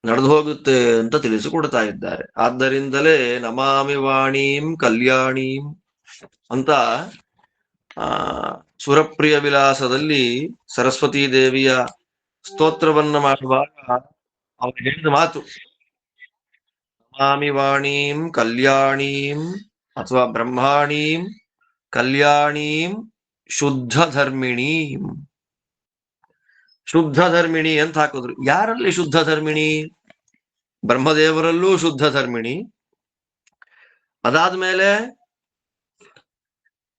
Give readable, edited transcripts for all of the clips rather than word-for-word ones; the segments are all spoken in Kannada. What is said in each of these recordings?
ನಡೆದು ಹೋಗುತ್ತೆ ಅಂತ ತಿಳಿಸಿಕೊಡ್ತಾ ಇದ್ದಾರೆ. ಆದ್ದರಿಂದಲೇ ನಮಾಮಿ ವಾಣೀಂ ಕಲ್ಯಾಣೀಂ ಅಂತ ಆ ಸುರಪ್ರಿಯ ವಿಲಾಸದಲ್ಲಿ ಸರಸ್ವತೀ ದೇವಿಯ ಸ್ತೋತ್ರವನ್ನ ಮಾಡುವಾಗ ಅವರು ಹೇಳಿದ ಮಾತು ನಮಾಮಿ ವಾಣೀಂ ಕಲ್ಯಾಣೀಂ ಅಥವಾ ಬ್ರಹ್ಮಾಣೀಂ ಕಲ್ಯಾಣೀಂ ಶುದ್ಧ ಧರ್ಮಿಣೀಂ. ಶುದ್ಧ ಧರ್ಮಿಣಿ ಅಂತ ಹಾಕಿದ್ರು. ಯಾರಲ್ಲಿ ಶುದ್ಧ ಧರ್ಮಿಣಿ? ಬ್ರಹ್ಮದೇವರಲ್ಲೂ ಶುದ್ಧ ಧರ್ಮಿಣಿ, ಅದಾದ್ಮೇಲೆ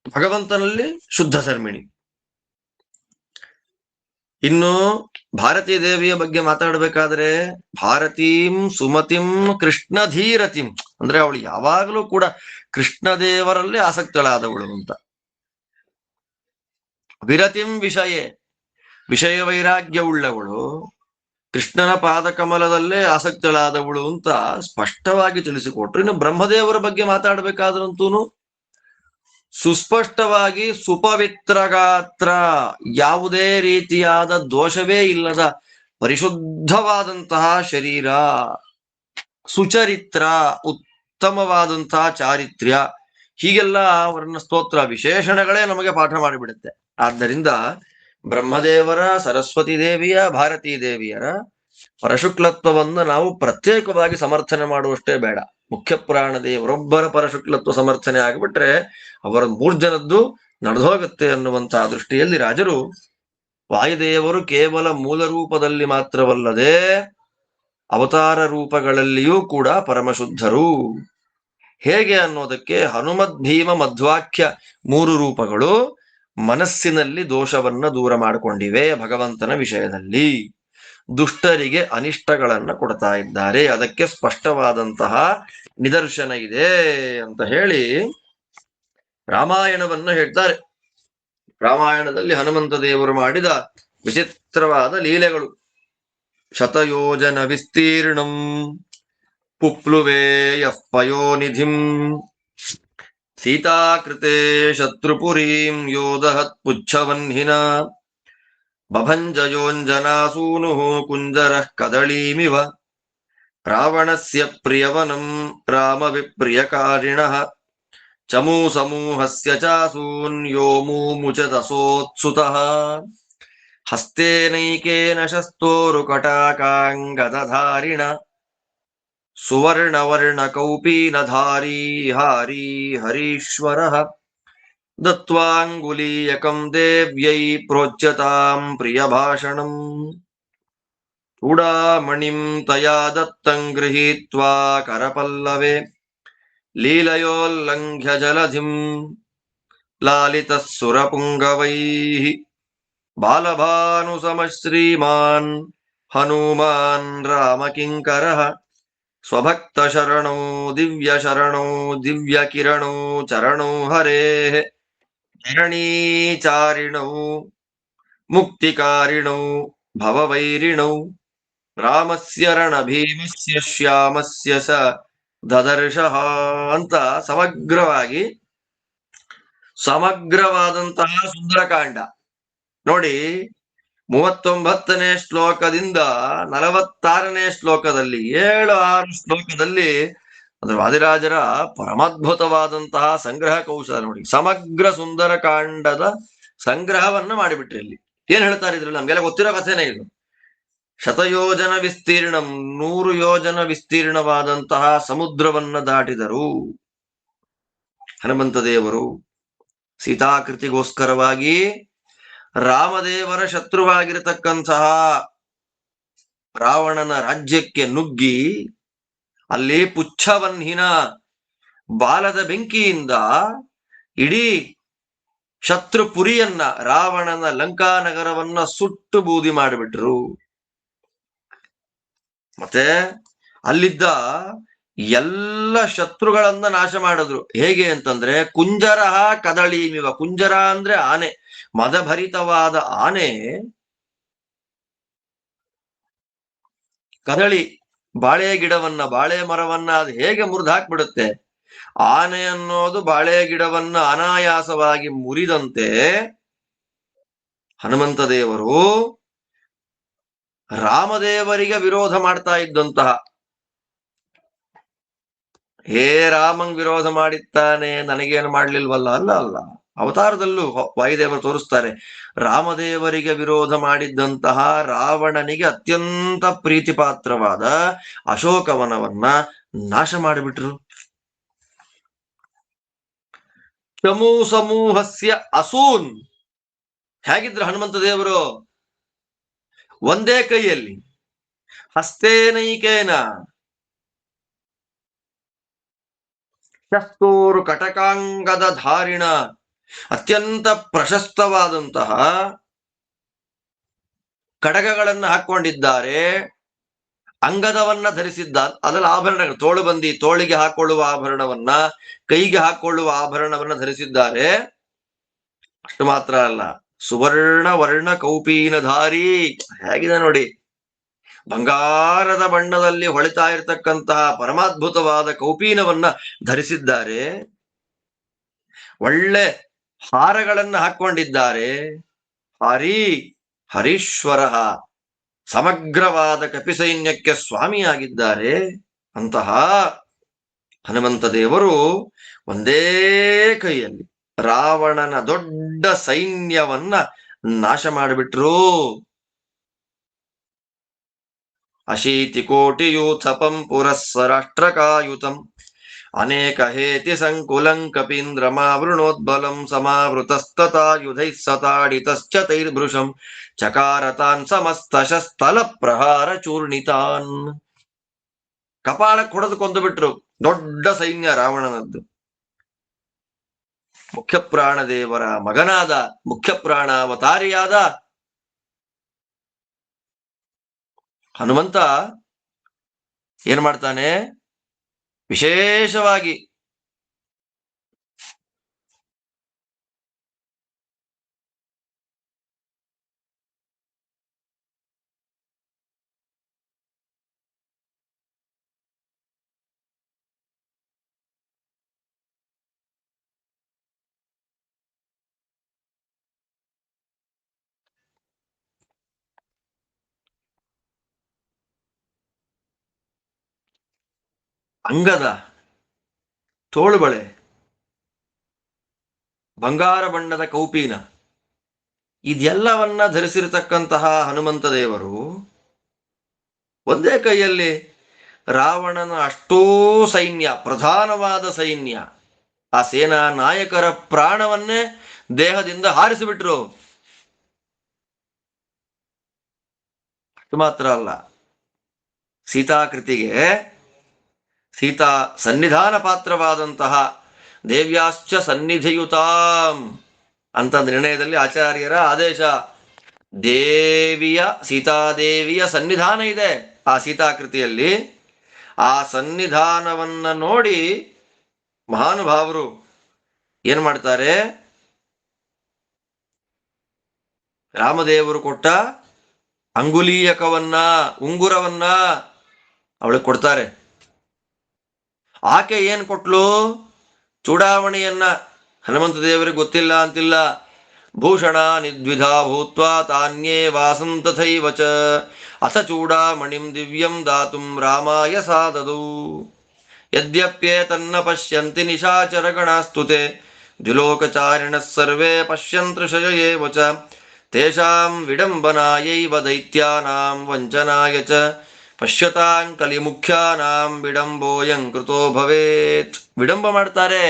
ಭಗವಂತನಲ್ಲಿ ಶುದ್ಧ ಧರ್ಮಿಣಿ. ಇನ್ನು ಭಾರತೀ ದೇವಿಯ ಬಗ್ಗೆ ಮಾತಾಡಬೇಕಾದ್ರೆ ಭಾರತೀಂ ಸುಮತಿಂ ಕೃಷ್ಣಧೀರತಿಂ, ಅಂದ್ರೆ ಅವಳು ಯಾವಾಗಲೂ ಕೂಡ ಕೃಷ್ಣದೇವರಲ್ಲಿ ಆಸಕ್ತಳಾದವಳು ಅಂತ. ವಿರತಿಂ ವಿಷಯ ವೈರಾಗ್ಯವುಳ್ಳವಳು, ಕೃಷ್ಣನ ಪಾದಕಮಲದಲ್ಲೇ ಆಸಕ್ತಳಾದವಳು ಅಂತ ಸ್ಪಷ್ಟವಾಗಿ ತಿಳಿಸಿಕೊಟ್ರು. ಇನ್ನು ಬ್ರಹ್ಮದೇವರ ಬಗ್ಗೆ ಮಾತಾಡಬೇಕಾದ್ರಂತೂ ಸುಸ್ಪಷ್ಟವಾಗಿ ಸುಪವಿತ್ರ ಗಾತ್ರ, ಯಾವುದೇ ರೀತಿಯಾದ ದೋಷವೇ ಇಲ್ಲದ ಪರಿಶುದ್ಧವಾದಂತಹ ಶರೀರ, ಸುಚರಿತ್ರ, ಉತ್ತಮವಾದಂತಹ ಚಾರಿತ್ರ್ಯ, ಹೀಗೆಲ್ಲ ಅವರನ್ನ ಸ್ತೋತ್ರ ವಿಶೇಷಣಗಳೇ ನಮಗೆ ಪಾಠ ಮಾಡಿಬಿಡುತ್ತೆ. ಆದ್ದರಿಂದ ಬ್ರಹ್ಮದೇವರ, ಸರಸ್ವತಿ ದೇವಿಯ, ಭಾರತೀ ದೇವಿಯರ ಪರಶುಕ್ಲತ್ವವನ್ನು ನಾವು ಪ್ರತ್ಯೇಕವಾಗಿ ಸಮರ್ಥನೆ ಮಾಡುವಷ್ಟೇ ಬೇಡ. ಮುಖ್ಯ ಪ್ರಾಣ ದೇವರೊಬ್ಬರ ಪರಶುಕ್ಲತ್ವ ಸಮರ್ಥನೆ ಆಗಿಬಿಟ್ರೆ ಅವರ ಮೂರ್ಜನದ್ದು ನಡೆದು ಹೋಗುತ್ತೆ ಅನ್ನುವಂತಹ ದೃಷ್ಟಿಯಲ್ಲಿ ರಾಜರು ವಾಯುದೇವರು ಕೇವಲ ಮೂಲ ರೂಪದಲ್ಲಿ ಮಾತ್ರವಲ್ಲದೆ ಅವತಾರ ರೂಪಗಳಲ್ಲಿಯೂ ಕೂಡ ಪರಮಶುದ್ಧರು. ಹೇಗೆ ಅನ್ನೋದಕ್ಕೆ ಹನುಮದ್ ಭೀಮ ಮಧ್ವಾಖ್ಯ 3 ರೂಪಗಳು ಮನಸ್ಸಿನಲ್ಲಿ ದೋಷವನ್ನ ದೂರ ಮಾಡಿಕೊಂಡಿವೆ. ಭಗವಂತನ ವಿಷಯದಲ್ಲಿ ದುಷ್ಟರಿಗೆ ಅನಿಷ್ಟಗಳನ್ನ ಕೊಡ್ತಾ ಇದ್ದಾರೆ, ಅದಕ್ಕೆ ಸ್ಪಷ್ಟವಾದಂತಹ ನಿದರ್ಶನ ಇದೆ ಅಂತ ಹೇಳಿ ರಾಮಾಯಣವನ್ನ ಹೇಳ್ತಾರೆ. ರಾಮಾಯಣದಲ್ಲಿ ಹನುಮಂತ ದೇವರು ಮಾಡಿದ ವಿಚಿತ್ರವಾದ ಲೀಲೆಗಳು. ಶತಯೋಜನ ವಿಸ್ತೀರ್ಣಂ ಪುಪ್ಲುವೇಯಃ ಪಯೋನಿಧಿಂ ಸೀತಾಕೃತೆ ಶತ್ರುಪುರೀಂ ಯೋಧಹತ್ ಪುಚ್ಛವನ್ಹಿನ ಬಭಂಜಯೋಂಜನಾಸೂನು ಕುಂಜರಃ ಕದಳೀಮಿವ ರಾವಣಸ್ಯ ಪ್ರಿಯವನಂ ರಾಮ ವಿಪ್ರಿಯಕಾರಿಣಃ ಚಮೂ ಸಮೂಹಸ್ಯ ಚಾಸೂನ್ ಯೋಮೂಮುಚತಸೋತ್ಸುತಃ ಹಸ್ತೇನೈಕೇನ ಶಸ್ತೋರುಕಟಾಕಾಂಗದಧಾರಿಣ ಸುವರ್ಣವರ್ಣಕೌಪೀನಧಾರೀ ಹಾರೀ ಹರೀಶ್ವರಃ ದತ್ವಾಂಗುಲೀಯಕಂ ದೇವ್ಯೈ ಪ್ರೋಚ್ಯತಾಂ ಪ್ರಿಯಭಾಷಣಂ ಚೂಡಾಮಣಿಂ ತಯಾ ದತ್ತಂ ಗೃಹೀತ್ವಾ ಕರಪಲ್ಲವೆ ಲೀಲಯೋಲ್ಲಂಘ್ಯ ಜಲಧಿಂ ಲಾಲಿತಃ ಸುರಪುಂಗವೈಃ ಬಾಲಭಾನುಸಮಶ್ರೀಮಾನ್ ಹನುಮಾನ್ ರಾಮಕಿಂಕರಃ ಸ್ವಭಕ್ತ ಶರಣೋ ದಿವ್ಯ ಶರಣೋ ದಿವ್ಯ ಕಿರಣೋ ಚರಣೋ ಹರೇಃ ಧರಣೀಚಾರಿಣೌ ಮುಕ್ತಿಕಾರಿಣೌ ಭವವೈರಿಣೌ ರಾಮಸ್ಯ ರಣ ಭೀಮಸ್ಯ ಶ್ಯಾಮಸ್ಯ ಸ ದದರ್ಶಃ ಅಂತ ಸಮಗ್ರವಾದಂತಹ ಸುಂದರಕಾಂಡ ನೋಡಿ. 39ನೇ ಶ್ಲೋಕದಿಂದ 46ನೇ ಶ್ಲೋಕದಲ್ಲಿ 7-6 ಶ್ಲೋಕದಲ್ಲಿ ಅಂದ್ರೆ ವಾದಿರಾಜರ ಪರಮಾದ್ಭುತವಾದಂತಹ ಸಂಗ್ರಹ ಕೌಶಲ ನೋಡಿ. ಸಮಗ್ರ ಸುಂದರಕಾಂಡದ ಸಂಗ್ರಹವನ್ನ ಮಾಡಿಬಿಟ್ರಿ. ಇಲ್ಲಿ ಏನ್ ಹೇಳ್ತಾರೆ ಇದ್ರಲ್ಲಿ? ನಮ್ಗೆಲ್ಲ ಗೊತ್ತಿರೋ ಕಥೆನೇ ಇದು. ಶತಯೋಜನ ವಿಸ್ತೀರ್ಣಂ, 100 ಯೋಜನ ವಿಸ್ತೀರ್ಣವಾದಂತಹ ಸಮುದ್ರವನ್ನ ದಾಟಿದರು ಹನುಮಂತ ದೇವರು. ಸೀತಾಕೃತಿಗೋಸ್ಕರವಾಗಿ ರಾಮದೇವರ ಶತ್ರುವಾಗಿರತಕ್ಕಂತಹ ರಾವಣನ ರಾಜ್ಯಕ್ಕೆ ನುಗ್ಗಿ ಅಲ್ಲಿ ಪುಚ್ಛವನ್ಹಿನ ಬಾಲದ ಬೆಂಕಿಯಿಂದ ಇಡೀ ಶತ್ರುಪುರಿಯನ್ನ, ರಾವಣನ ಲಂಕಾನಗರವನ್ನ ಸುಟ್ಟು ಬೂದಿ ಮಾಡಿಬಿಟ್ರು. ಮತ್ತೆ ಅಲ್ಲಿದ್ದ ಎಲ್ಲ ಶತ್ರುಗಳನ್ನ ನಾಶ ಮಾಡಿದ್ರು. ಹೇಗೆ ಅಂತಂದ್ರೆ ಕುಂಜರಹ ಕದಳೀಮಿವ, ಕುಂಜರ ಅಂದ್ರೆ ಆನೆ, ಮದಭರಿತವಾದ ಆನೆ ಕದಳಿ ಬಾಳೆ ಗಿಡವನ್ನ, ಬಾಳೆ ಮರವನ್ನ ಅದು ಹೇಗೆ ಮುರಿದು ಹಾಕ್ಬಿಡುತ್ತೆ, ಆನೆ ಅನ್ನೋದು ಬಾಳೆ ಗಿಡವನ್ನ ಅನಾಯಾಸವಾಗಿ ಮುರಿದಂತೆ ಹನುಮಂತ ದೇವರು ರಾಮದೇವರಿಗೆ ವಿರೋಧ ಮಾಡ್ತಾ ಇದ್ದಂತಹ, ಹೇ ರಾಮಂಗ್ ವಿರೋಧ ಮಾಡಿದ್ದಾನೆ ನನಗೇನು ಮಾಡ್ಲಿಲ್ವಲ್ಲ, ಅಲ್ಲ ಅಲ್ಲ, ಅವತಾರದಲ್ಲೂ ವಾಯುದೇವರು ತೋರಿಸ್ತಾರೆ. ರಾಮದೇವರಿಗೆ ವಿರೋಧ ಮಾಡಿದ್ದಂತಹ ರಾವಣನಿಗೆ ಅತ್ಯಂತ ಪ್ರೀತಿ ಪಾತ್ರವಾದ ಅಶೋಕವನವನ್ನ ನಾಶ ಮಾಡಿಬಿಟ್ರು. ಚಮೂ ಸಮೂಹಸ್ಯ ಅಸೂನ್. ಹೇಗಿದ್ರು ಹನುಮಂತ ದೇವರು? ಒಂದೇ ಕೈಯಲ್ಲಿ ಹಸ್ತೇನೈಕೇನ ಶಸ್ತೂರು ಕಟಕಾಂಗದ ಧಾರಿಣ, ಅತ್ಯಂತ ಪ್ರಶಸ್ತವಾದಂತಹ ಕಡಗಗಳನ್ನು ಹಾಕೊಂಡಿದ್ದಾರೆ. ಅಂಗದವನ್ನ ಧರಿಸಿದ್ದಾರೆ, ಅದರಲ್ಲಿ ಆಭರಣಗಳು, ತೋಳುಬಂದಿ, ತೋಳಿಗೆ ಹಾಕೊಳ್ಳುವ ಆಭರಣವನ್ನ, ಕೈಗೆ ಹಾಕೊಳ್ಳುವ ಆಭರಣವನ್ನ ಧರಿಸಿದ್ದಾರೆ. ಅಷ್ಟು ಮಾತ್ರ ಅಲ್ಲ, ಸುವರ್ಣ ವರ್ಣ ಕೌಪೀನಧಾರಿ. ಹೇಗಿದೆ ನೋಡಿ, ಬಂಗಾರದ ಬಣ್ಣದಲ್ಲಿ ಹೊಳಿತಾ ಇರತಕ್ಕಂತಹ ಪರಮಾದ್ಭುತವಾದ ಕೌಪೀನವನ್ನ ಧರಿಸಿದ್ದಾರೆ. ಒಳ್ಳೆ ಹಾರಗಳನ್ನ ಹಾಕೊಂಡಿದ್ದಾರೆ. ಹರೀಶ್ವರ, ಸಮಗ್ರವಾದ ಕಪಿಸೈನ್ಯಕ್ಕೆ ಸ್ವಾಮಿಯಾಗಿದ್ದಾರೆ. ಅಂತಹ ಹನುಮಂತ ದೇವರು ಒಂದೇ ಕೈಯಲ್ಲಿ ರಾವಣನ ದೊಡ್ಡ ಸೈನ್ಯವನ್ನ ನಾಶ ಮಾಡಿಬಿಟ್ರು. ಅಶೀತಿಕೋಟಿಯೂಥಪಂ ಪುರಸ್ಸರಾಷ್ಟ್ರಕಾಯುತಂ ಅನೇಕ ಹೇತಿ ಸಂಕುಲಂ ಕಪೀಂದ್ರಮಾವೃಣೋದ್ಬಲಂ ಸಮಾವೃತಸ್ತತಾಯುಧೈಃ ಸತಾಡಿತಶ್ಚ ತೈರ್ಭೃಶಂ ಚಕಾರತಾನ್ ಸಮಸ್ತಶಸ್ತಲ ಪ್ರಹಾರ ಚೂರ್ಣಿತಾನ್. ಕಪಾಳಕ್ಕೆ ಹೊಡೆದು ಕೊಂದು ಬಿಟ್ರು ದೊಡ್ಡ ಸೈನ್ಯ ರಾವಣನದ್ದು. ಮುಖ್ಯ ಪ್ರಾಣದೇವರ ಮಗನಾದ, ಮುಖ್ಯ ಪ್ರಾಣಾವತಾರಿಯಾದ ಹನುಮಂತ ಏನ್ ಮಾಡ್ತಾನೆ? ವಿಶೇಷವಾಗಿ ಅಂಗದ ತೋಳುಬಳೆ, ಬಂಗಾರ ಬಣ್ಣದ ಕೌಪೀನ, ಇದೆಲ್ಲವನ್ನ ಧರಿಸಿರತಕ್ಕಂತಹ ಹನುಮಂತ ದೇವರು ಒಂದೇ ಕೈಯಲ್ಲಿ ರಾವಣನ ಅಷ್ಟೂ ಸೈನ್ಯ, ಪ್ರಧಾನವಾದ ಸೈನ್ಯ, ಆ ಸೇನಾ ನಾಯಕರ ಪ್ರಾಣವನ್ನೇ ದೇಹದಿಂದ ಹಾರಿಸಿಬಿಟ್ರು. ಅಷ್ಟು ಮಾತ್ರ ಅಲ್ಲ, ಸೀತಾಕೃತಿಗೆ, ಸೀತಾ ಸನ್ನಿಧಾನ ಪಾತ್ರವಾದಂತಹ ದೇವ್ಯಾಶ್ಚ ಸನ್ನಿಧಿಯುತಾಂ ಅಂತ ನಿರ್ಣಯದಲ್ಲಿ ಆಚಾರ್ಯರ ಆದೇಶ. ದೇವಿಯ, ಸೀತಾದೇವಿಯ ಸನ್ನಿಧಾನ ಇದೆ ಆ ಸೀತಾಕೃತಿಯಲ್ಲಿ. ಆ ಸನ್ನಿಧಾನವನ್ನ ನೋಡಿ ಮಹಾನುಭಾವರು ಏನ್ ಮಾಡ್ತಾರೆ? ರಾಮದೇವರು ಕೊಟ್ಟ ಅಂಗುಲೀಯಕವನ್ನ, ಉಂಗುರವನ್ನ ಅವಳಿಗೆ ಕೊಡ್ತಾರೆ. ಆಕೆ ಏನ್ ಕೊಟ್ಲು? ಚೂಡಾಮಣಿಯನ್ನ. ಹನುಮಂತ ದೇವರಿಗೆ ಗೊತ್ತಿಲ್ಲ ಅಂತಿಲ್ಲ. ಭೂಷಣ ನಿದ್ವಿಧಾ ಭೂತ್ವಾ ತಾನ್ಯೇ ವಾಸಂ ತಥೈವ ಚ ಅಥ ಚೂಡಾಮಣಿಂ ದಿವ್ಯಂ ದಾತುಂ ರಾಮಾಯ ಸಾದದು. ಯದ್ಯಪ್ಯೇ ತನ್ನ ಪಶ್ಯಂತಿ ನಿಶಾಚರಗಣಾಸ್ತುತೆ ದ್ವಿಲೋಕಚಾರಿಣ ಸರ್ವೇ ಪಶ್ಯಂತೃಷಯೇವ ಚ ತೇಷಾಂ ವಿಡಂಬನಾಯೈವ ದೈತ್ಯಾನಾಂ ವಂಚನಾಯ ಚ ಪಶ್ಯತಾಂ ಕಲಿಮುಖ್ಯಾನಾಂ ವಿಡಂಬೋಯಂ ಕೃತೋ ಭವೇತ್. ವಿಡಂಬ ಮಾಡ್ತಾರೆ.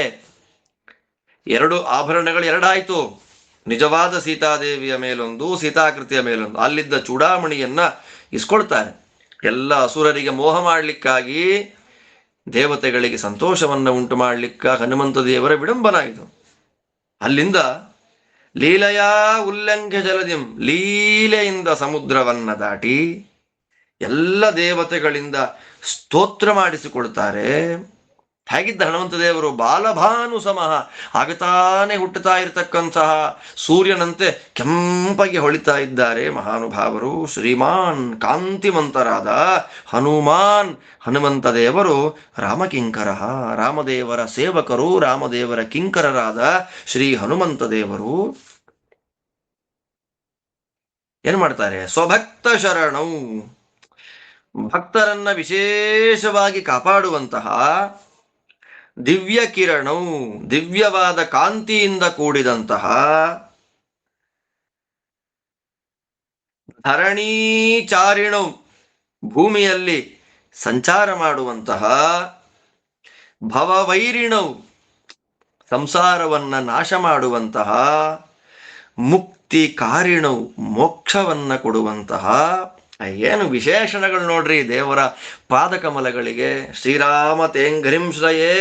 ಎರಡು ಆಭರಣಗಳು ಎರಡಾಯ್ತು. ನಿಜವಾದ ಸೀತಾದೇವಿಯ ಮೇಲೊಂದು, ಸೀತಾಕೃತಿಯ ಮೇಲೊಂದು. ಅಲ್ಲಿದ್ದ ಚೂಡಾಮಣಿಯನ್ನ ಇಸ್ಕೊಳ್ತಾರೆ. ಎಲ್ಲ ಅಸುರರಿಗೆ ಮೋಹ ಮಾಡಲಿಕ್ಕಾಗಿ, ದೇವತೆಗಳಿಗೆ ಸಂತೋಷವನ್ನ ಉಂಟು ಮಾಡಲಿಕ್ಕ ಹನುಮಂತ ದೇವರ ವಿಡಂಬನ ಇದು. ಅಲ್ಲಿಂದ ಲೀಲೆಯಾ ಉಲ್ಲಂಘ್ಯ ಜಲದಿಂ, ಲೀಲೆಯಿಂದ ಸಮುದ್ರವನ್ನ ದಾಟಿ ಎಲ್ಲ ದೇವತೆಗಳಿಂದ ಸ್ತೋತ್ರ ಮಾಡಿಸಿಕೊಳ್ತಾರೆ. ಹೇಗಿದ್ದ ಹನುಮಂತ ದೇವರು? ಬಾಲಭಾನು ಸಮಃ, ಆಗತಾನೆ ಹುಟ್ಟುತ್ತಾ ಇರತಕ್ಕಂತಹ ಸೂರ್ಯನಂತೆ ಕೆಂಪಗೆ ಹೊಳಿತಾ ಇದ್ದಾರೆ ಮಹಾನುಭಾವರು. ಶ್ರೀಮಾನ್ ಕಾಂತಿಮಂತರಾದ ಹನುಮಾನ್ ಹನುಮಂತ ದೇವರು ರಾಮಕಿಂಕರ, ರಾಮದೇವರ ಸೇವಕರು, ರಾಮದೇವರ ಕಿಂಕರರಾದ ಶ್ರೀ ಹನುಮಂತ ದೇವರು ಏನ್ ಮಾಡ್ತಾರೆ? ಸ್ವಭಕ್ತ ಶರಣೌ, ಭಕ್ತರನ್ನ ವಿಶೇಷವಾಗಿ ಕಾಪಾಡುವಂತಹ ದಿವ್ಯ ಕಿರಣೌ, ದಿವ್ಯವಾದ ಕಾಂತಿಯಿಂದ ಕೂಡಿದಂತಹ ಧರಣೀಚಾರಿಣೌ, ಭೂಮಿಯಲ್ಲಿ ಸಂಚಾರ ಮಾಡುವಂತಹ ಭವವೈರಿಣೌ, ಸಂಸಾರವನ್ನ ನಾಶ ಮಾಡುವಂತಹ ಮುಕ್ತಿ ಕಾರಿಣೌ, ಮೋಕ್ಷವನ್ನ ಕೊಡುವಂತಹ. ಏನು ವಿಶೇಷಣಗಳು ನೋಡ್ರಿ ದೇವರ ಪಾದಕಮಲಗಳಿಗೆ. ಶ್ರೀರಾಮ ತೇಂಘ್ರಿಂ ಶ್ರಯೇ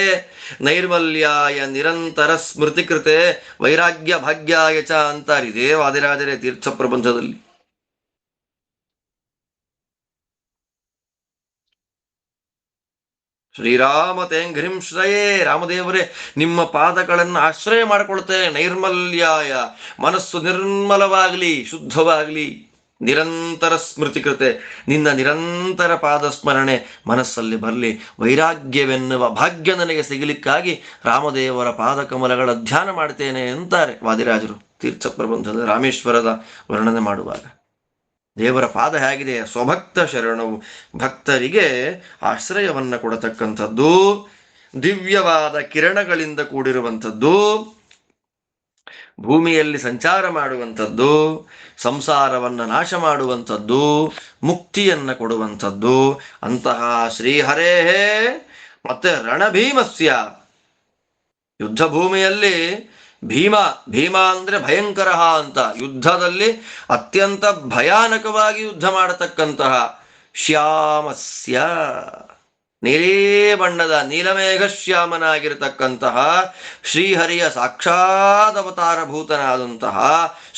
ನೈರ್ಮಲ್ಯಾಯ ನಿರಂತರ ಸ್ಮೃತಿಕೃತೆ ವೈರಾಗ್ಯ ಭಾಗ್ಯಾಯ ಚ ಅಂತಾರಿ ದೇವಾದಿರಾಜರೇ ತೀರ್ಥ ಪ್ರಬಂಧದಲ್ಲಿ. ಶ್ರೀರಾಮ ತೇಂಘ್ರಿಂ ಶ್ರಯೇ, ರಾಮದೇವರೇ ನಿಮ್ಮ ಪಾದಗಳನ್ನು ಆಶ್ರಯ ಮಾಡಿಕೊಳ್ತೇನೆ. ನೈರ್ಮಲ್ಯಾಯ, ಮನಸ್ಸು ನಿರ್ಮಲವಾಗಲಿ, ಶುದ್ಧವಾಗಲಿ. ನಿರಂತರ ಸ್ಮೃತಿಕೃತೆ, ನಿನ್ನ ನಿರಂತರ ಪಾದ ಸ್ಮರಣೆ ಮನಸ್ಸಲ್ಲಿ ಬರಲಿ. ವೈರಾಗ್ಯವೆನ್ನುವ ಭಾಗ್ಯ ನನಗೆ ಸಿಗಲಿಕ್ಕಾಗಿ ರಾಮದೇವರ ಪಾದಕಮಲಗಳ ಧ್ಯಾನ ಮಾಡ್ತೇನೆ ಅಂತಾರೆ ವಾದಿರಾಜರು ತೀರ್ಥ ಪ್ರಬಂಧದ ರಾಮೇಶ್ವರದ ವರ್ಣನೆ ಮಾಡುವಾಗ. ದೇವರ ಪಾದ ಹೇಗಿದೆ? ಸ್ವಭಕ್ತ ಶರಣವು, ಭಕ್ತರಿಗೆ ಆಶ್ರಯವನ್ನ ಕೊಡತಕ್ಕಂಥದ್ದು, ದಿವ್ಯವಾದ ಕಿರಣಗಳಿಂದ ಕೂಡಿರುವಂಥದ್ದು, ಭೂಮಿಯಲ್ಲಿ ಸಂಚಾರ ಮಾಡುವಂಥದ್ದು, ಸಂಸಾರವನ್ನ ನಾಶ ಮಾಡುವಂಥದ್ದು, ಮುಕ್ತಿಯನ್ನ ಕೊಡುವಂಥದ್ದು. ಅಂತಹ ಶ್ರೀಹರೇ ಮತ್ತೆ ರಣಭೀಮಸ್ಯ, ಯುದ್ಧ ಭೂಮಿಯಲ್ಲಿ ಭೀಮ, ಭೀಮ ಅಂದ್ರೆ ಭಯಂಕರ ಅಂತ, ಯುದ್ಧದಲ್ಲಿ ಅತ್ಯಂತ ಭಯಾನಕವಾಗಿ ಯುದ್ಧ ಮಾಡತಕ್ಕಂತಹ ಶ್ಯಾಮಸ್ಯ, ನೀಲೇ ಬಣ್ಣದ ನೀಲಮೇಘ ಶ್ಯಾಮನಾಗಿರತಕ್ಕಂತಹ ಶ್ರೀಹರಿಯ ಸಾಕ್ಷಾತ್ ಅವತಾರಭೂತನಾದಂತಹ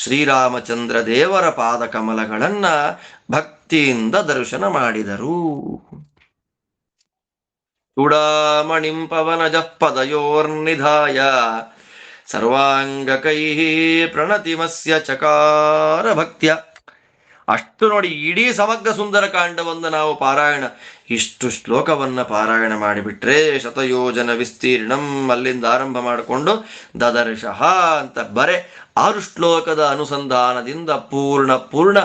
ಶ್ರೀರಾಮಚಂದ್ರ ದೇವರ ಪಾದ ಕಮಲಗಳನ್ನ ಭಕ್ತಿಯಿಂದ ದರ್ಶನ ಮಾಡಿದರು. ಚೂಡಾಮಣಿಂ ಪವನಜ ಪದಯೋರ್ನಿಧಾಯ ಸರ್ವಾಂಗಕೈ ಪ್ರಣತಿಮಸ್ಯ ಚಕಾರ ಭಕ್ತ್ಯ. ಅಷ್ಟು ನೋಡಿ, ಇಡೀ ಸಮಗ್ರ ಸುಂದರ ಕಾಂಡವನ್ನು ನಾವು ಪಾರಾಯಣ, ಇಷ್ಟು ಶ್ಲೋಕವನ್ನ ಪಾರಾಯಣ ಮಾಡಿಬಿಟ್ರೆ ಶತಯೋಜನ ವಿಸ್ತೀರ್ಣಂ, ಅಲ್ಲಿಂದ ಆರಂಭ ಮಾಡಿಕೊಂಡು ದದರ್ಶಃ ಅಂತ ಬರೆ 6 ಶ್ಲೋಕದ ಅನುಸಂಧಾನದಿಂದ ಪೂರ್ಣ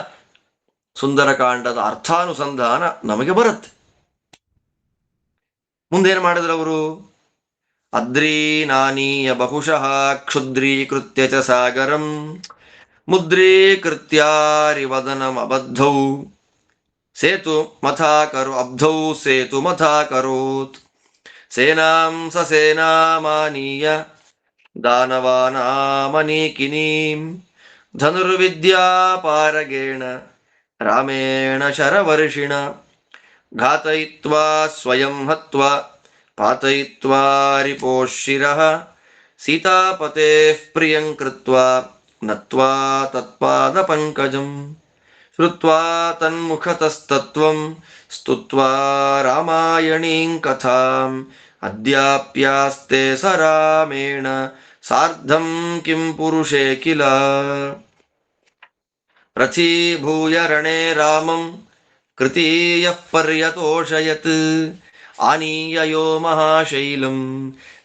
ಸುಂದರಕಾಂಡದ ಅರ್ಥಾನುಸಂಧಾನ ನಮಗೆ ಬರುತ್ತೆ. ಮುಂದೇನು ಮಾಡಿದ್ರು ಅವರು? ಅದ್ರೀನಾನೀಯ ಬಹುಶಃ ಕ್ಷುದ್ರೀಕೃತ್ಯ ಚ ಸಾಗರಂ ಮುದ್ರೀಕೃತ್ಯಾರಿವದನಮಬದ್ಧೌ ಸೇತು ಮಥಾಕರೋ ಅಬ್ಧೌ ಸೇತು ಮಥಾಕರೋತ್ ಸೇನಾಂ ಸಸೇನಾಮಾನೀಯ ದಾನವಾನಾಮನೀಕಿನೀಂ ಧನುರ್ವಿದ್ಯಾಪಾರಗೇಣ ರಾಮೇಣ ಶರವರ್ಷಿಣ ಘಾತಯಿತ್ವಾ ಸ್ವಯಂ ಹತ್ವಾ ಪಾತಯಿತ್ವಾ ರಿಪೋಶಿರಃ ಸೀತಾಪತೇಃ ಪ್ರಿಯಂ ಕೃತ್ವಾ ನತ್ವಾ ತತ್ಪಾದ ಪಂಕಜಂ ಶ್ರುತ್ವಾ ತನ್ಮುಖತಸ್ತತ್ವಂ ಸ್ತುತ್ವಾ ರಾಮಾಯಣೀಂ ಕಥಾಂ ಅದ್ಯಾಪ್ಯಾಸ್ತೆ ಸ ರಾಮೇಣ ಸಾರ್ಧಂ ಕಿಂ ಪುರುಷೇ ಕಿಲ ಪ್ರಥೀಭೂಯ ರಣೇ ರಾಮಂ ಕೃತೀಯಃ ಪರ್ಯತೋಷಯತ್ ಆನೀಯ ಯೋ ಮಹಾಶೈಲಂ